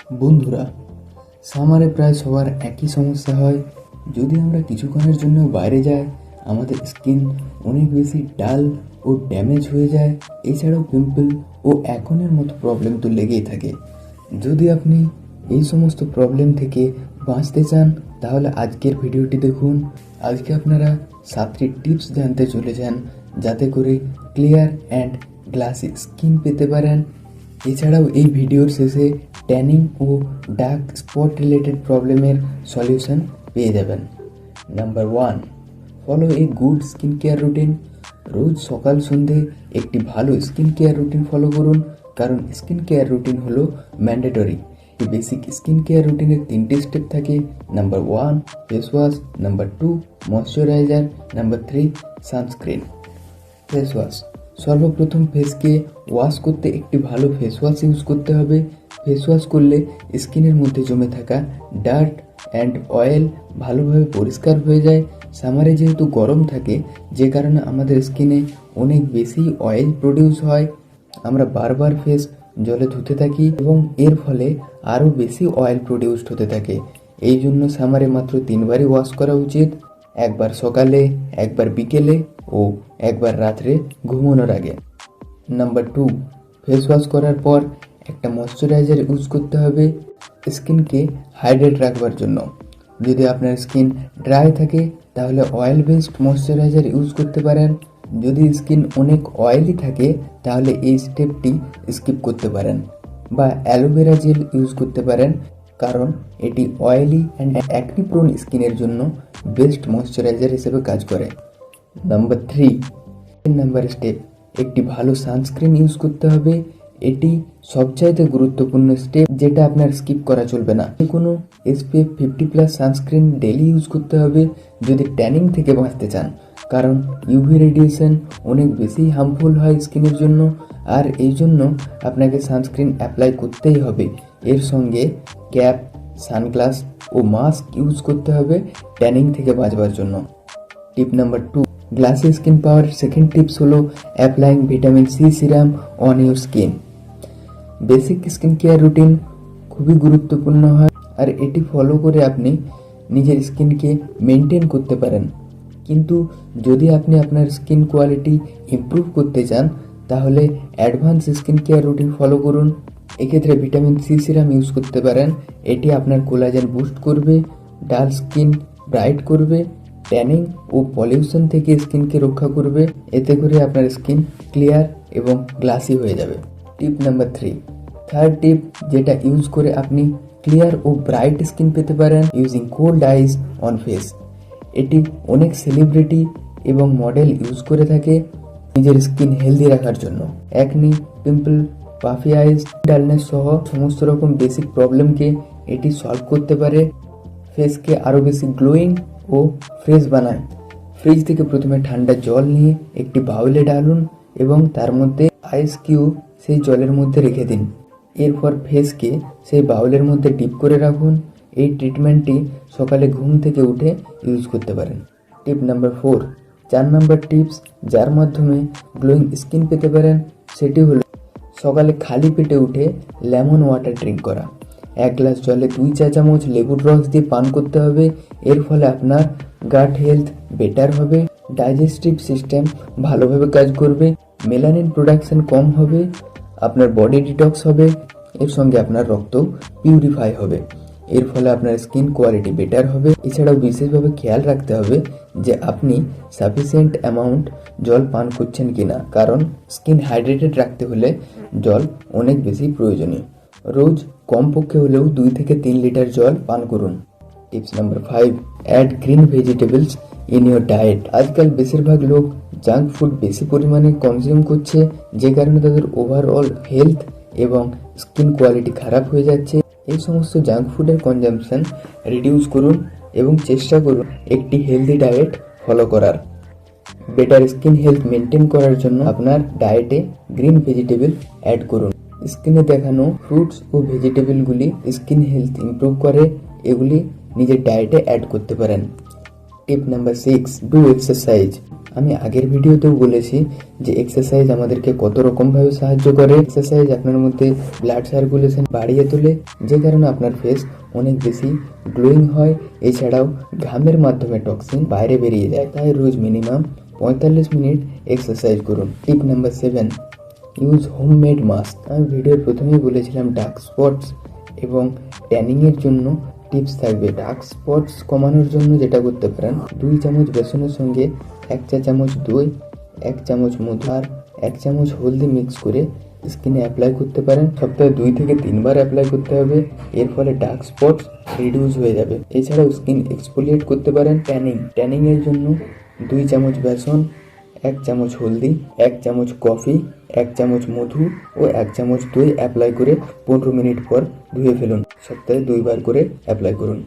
বন্ধুরা, সামারে প্রায় সবার একই সমস্যা হয়। যদি আমরা কিছুক্ষণের জন্য বাইরে যাই, আমাদের স্কিন অনেক বেশি ডাল ও ড্যামেজ হয়ে যায়। এছাড়াও পিম্পল ও অ্যাকনের মতো প্রবলেম তো লেগেই থাকে। যদি আপনি এই সমস্ত প্রবলেম থেকে বাঁচতে চান, তাহলে আজকের ভিডিওটি দেখুন। আজকে আপনারা 7টি টিপস জানতে চলেছেন, যাতে করে ক্লিয়ার অ্যান্ড গ্লাসি স্কিন পেতে পারেন। এছাড়াও এই ভিডিওর শেষে ট্যানিং ও ডার্ক স্পট রিলেটেড প্রবলেমের সলিউশন পেয়ে যাবেন। Number 1, follow a good skin care routine. রোজ সকাল সন্ধে একটি ভালো স্কিন কেয়ার রুটিন ফলো করুন, কারণ স্কিন কেয়ার রুটিন হলো ম্যান্ডেটরি। এই বেসিক স্কিন কেয়ার রুটিনের 3টি স্টেপ থাকে। Number 1, face wash. Number 2, moisturiser. Number 3, sunscreen. Face wash. সর্বপ্রথম ফেসকে ওয়াশ করতে একটি ভালো ফেস ওয়াশ ইউজ করতে হবে। ফেস ওয়াশ করলে স্কিনের মধ্যে জমে থাকা ডার্ট অ্যান্ড অয়েল ভালোভাবে পরিষ্কার হয়ে যায়। সামারে যেহেতু গরম থাকে, যে কারণে আমাদের স্কিনে অনেক বেশি অয়েল প্রডিউস হয়। আমরা বারবার ফেস জলে ধুতে থাকি এবং এর ফলে আরও বেশি অয়েল প্রডিউসড হতে থাকে। এই জন্য সামারে মাত্র 3বারই ওয়াশ করা উচিত, একবার সকালে, একবার বিকেলে ও একবার রাত্রে ঘুমানোর আগে। নাম্বার 2, ফেস ওয়াশ করার পর একটা ময়শ্চারাইজার ইউজ করতে হবে স্কিনকে হাইড্রেট রাখবার জন্য। যদি আপনার স্কিন ড্রাই থাকে, তাহলে অয়েল বেসড ময়শ্চারাইজার ইউজ করতে পারেন। যদি স্কিন অনেক অয়েলি থাকে, তাহলে এই স্টেপটি স্কিপ করতে পারেন, বা অ্যালোভেরা জেল ইউজ করতে পারেন, কারণ এটি অয়েলি অ্যান্ড অ্যাকনি প্রোন স্কিনের জন্য বেস্ট ময়শ্চারাইজার হিসেবে কাজ করে। নাম্বার 3 নাম্বার স্টেপ, একটি ভালো সানস্ক্রিন ইউজ করতে হবে। এটি সবচাইতে গুরুত্বপূর্ণ স্টেপ, যেটা আপনার স্কিপ করা চলবে না। কোনো SPF 50+ সানস্ক্রিন ডেলি ইউজ করতে হবে যদি ট্যানিং থেকে বাঁচতে চান, কারণ ইউভি রেডিয়েশন অনেক বেশি হার্মফুল হয় স্কিনের জন্য। আর এই জন্য আপনাকে সানস্ক্রিন অ্যাপ্লাই করতেই হবে। এর সঙ্গে ক্যাপ, সানগ্লাস ও মাস্ক ইউজ করতে হবে ট্যানিং থেকে বাঁচবার জন্য। টিপ নাম্বার 2, গ্লাসি স্কিন পাওয়ার সেকেন্ড টিপস হলো applying vitamin C serum on your skin. Basic skin care routine খুবই গুরুত্বপূর্ণ হয়, আর এটি ফলো করে আপনি নিজের স্কিনকে মেনটেন করতে পারেন। কিন্তু যদি আপনি আপনার স্কিন কোয়ালিটি ইমপ্রুভ করতে চান, তাহলে advance skin care routine follow করুন। এক্ষেত্রে ভিটামিন সি সিরাম ইউজ করতে পারেন। এটি আপনার কোলাজেন বুস্ট করবে, ডাল স্কিন ব্রাইট করবে, ট্যানিং ও পলিউশন থেকে স্কিনকে রক্ষা করবে। এতে করে আপনার স্কিন ক্লিয়ার এবং গ্লাসি হয়ে যাবে। টিপ নাম্বার 3, থার্ড টিপ, যেটা ইউজ করে আপনি ক্লিয়ার ও ব্রাইট স্কিন পেতে পারেন, using cold ice on face. এটি অনেক সেলিব্রিটি এবং মডেল ইউজ করে থাকে নিজের স্কিন হেলদি রাখার জন্য। অ্যাকনি, পিম্পল, পাফি আইস, ডালনেস সহ সমস্ত রকম বেসিক প্রবলেমকে এটি সলভ করতে পারে। ফেসকে আরও বেশি গ্লোয়িং ও ফ্রেশ বানায়। ফ্রিজ থেকে প্রথমে ঠান্ডা জল নিয়ে একটি বাউলে ঢালুন এবং তার মধ্যে আইস কিউব সেই জলের মধ্যে রেখে দিন। এরপর ফেসকে সেই বাউলের মধ্যে ডিপ করে রাখুন। এই ট্রিটমেন্টটি সকালে ঘুম থেকে উঠে ইউজ করতে পারেন। টিপ নাম্বার 4, 4 নম্বর টিপস, যার মাধ্যমে গ্লোয়িং স্কিন পেতে পারেন, সেটি হলো সকালে খালি পেটে উঠে লেমন ওয়াটার ড্রিঙ্ক করা। 1 গ্লাস জলে 2 চা চামচ লেবুর রস দিয়ে পান করতে হবে। এর ফলে আপনার গাট হেলথ বেটার হবে, ডাইজেস্টিভ সিস্টেম ভালোভাবে কাজ করবে, মেলানিন প্রোডাকশন কম হবে, আপনার বডি ডিটক্স হবে, এর সঙ্গে আপনার রক্ত পিউরিফাই হবে। এর ফলে আপনার স্কিন কোয়ালিটি বেটার হবে। এছাড়াও বিশেষভাবে খেয়াল রাখতে হবে যে আপনি সাফিসিয়েন্ট অ্যামাউন্ট জল পান করছেন কিনা, কারণ স্কিন হাইড্রেটেড রাখতে হলে জল অনেক বেশি প্রয়োজনীয়। রোজ কমপক্ষে হলেও 2 থেকে 3 লিটার জল পান করুন। Tips number 5, add green vegetables in your diet. আজকাল বেশিরভাগ লোক জাঙ্ক ফুড বেশি পরিমাণে কনজিউম করছে, যে কারণে তাদের ওভারঅল হেলথ এবং স্কিন কোয়ালিটি খারাপ হয়ে যাচ্ছে। এই সমস্ত জাঙ্ক ফুডের কনজাম্পশন রিডিউস করুন এবং চেষ্টা করুন একটি হেলদি ডায়েট ফলো করার। বেটার স্কিন হেলথ মেনটেন করার জন্য আপনার ডায়েটে গ্রিন ভেজিটেবল অ্যাড করুন। স্কিনে দেখানো ফ্রুটস ও ভেজিটেবলগুলি স্কিন হেলথ ইমপ্রুভ করে, এগুলি নিজের ডায়েটে অ্যাড করতে পারেন। টিপ নাম্বার 6, ডু এক্সারসাইজ। আমি আগের ভিডিওতেও বলেছি যে এক্সারসাইজ আমাদেরকে কত রকমভাবে সাহায্য করে। এক্সারসাইজ আপনার মধ্যে ব্লাড সার্কুলেশন বাড়িয়ে তোলে, যে কারণে আপনার ফেস অনেক বেশি গ্লোয়িং হয়। এছাড়াও ঘামের মাধ্যমে টক্সিন বাইরে বেরিয়ে যায়। তাই রোজ মিনিমাম 45 মিনিট এক্সারসাইজ করুন। টিপ নাম্বার 7, ইউজ হোমমেড মাস্ক। আমি ভিডিওর প্রথমেই বলেছিলাম ডার্ক স্পটস এবং ট্যানিংয়ের জন্য টিপস থাকবে। ডার্ক স্পটস কমানোর জন্য যেটা করতে পারেন, 2 চামচ বেসনের সঙ্গে 1 চা চামচ দই, 1 চামচ মধু আর 1 চামচ হলদি মিক্স করে স্কিনে অ্যাপ্লাই করতে পারেন। সপ্তাহে 2 থেকে 3 বার অ্যাপ্লাই করতে হবে। এর ফলে ডার্ক স্পটস রিডিউস হয়ে যাবে। এছাড়াও স্কিন এক্সফোলিয়েট করতে পারেন। ট্যানিংয়ের জন্য 2 চামচ বেসন, 1 চামচ হলদি, 1 চামচ কফি, 1 চামচ মধু ও 1 চামচ দই অ্যাপ্লাই করে 15 মিনিট পর ধুয়ে ফেলুন। সপ্তাহে 2 বার করে অ্যাপ্লাই করুন।